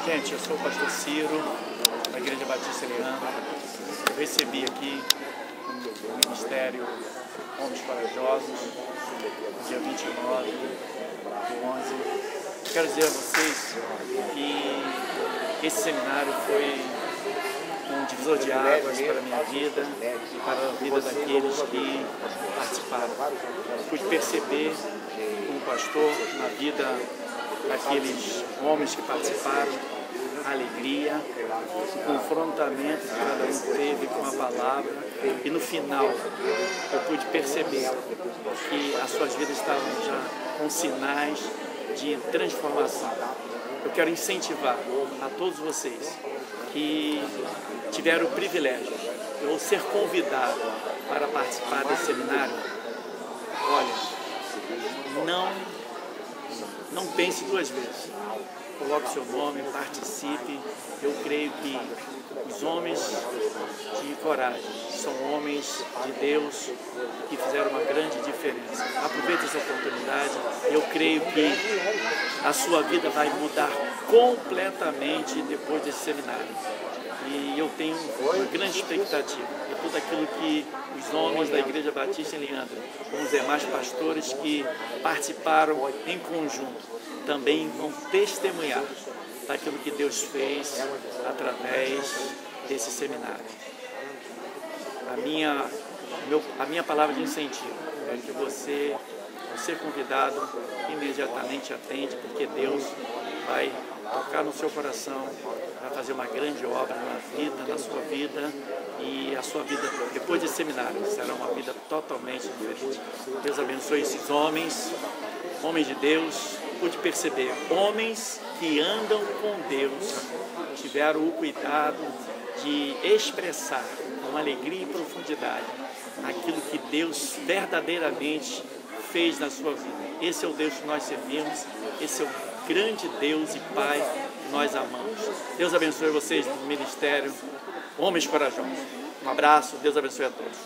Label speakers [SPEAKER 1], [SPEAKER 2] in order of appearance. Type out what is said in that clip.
[SPEAKER 1] Gente, eu sou o pastor Ciro, da Igreja Batista Leandro. Eu recebi aqui no Ministério Homens Corajosos, dia 29 do 11. Quero dizer a vocês que esse seminário foi um divisor de águas para a minha vida e para a vida daqueles que participaram. Pude perceber, como pastor, na vida daqueles homens que participaram, a alegria, o confrontamento que cada um teve com a palavra, e no final eu pude perceber que as suas vidas estavam já com sinais de transformação. Eu quero incentivar a todos vocês que tiveram o privilégio de ser convidado para participar desse seminário. Olha, não pense duas vezes. Coloque seu nome, participe. Eu creio que os homens de coragem são homens de Deus que fizeram uma grande diferença. Aproveite essa oportunidade. Eu creio que a sua vida vai mudar completamente depois desse seminário. E eu tenho uma grande expectativa de tudo aquilo que os homens da Igreja Batista em Leandro, com os demais pastores que participaram em conjunto, também vão testemunhar daquilo que Deus fez através desse seminário. A minha palavra de incentivo é que você, ao ser convidado, imediatamente atende, porque Deus vai tocar no seu coração, vai fazer uma grande obra na sua vida, e a sua vida, depois desse seminário, será uma vida totalmente diferente. Deus abençoe esses homens de Deus. Pude perceber, homens que andam com Deus, tiveram o cuidado de expressar com alegria e profundidade aquilo que Deus verdadeiramente fez na sua vida. Esse é o Deus que nós servimos, esse é o grande Deus e Pai que nós amamos. Deus abençoe vocês no ministério Homens Corajosos. Um abraço, Deus abençoe a todos.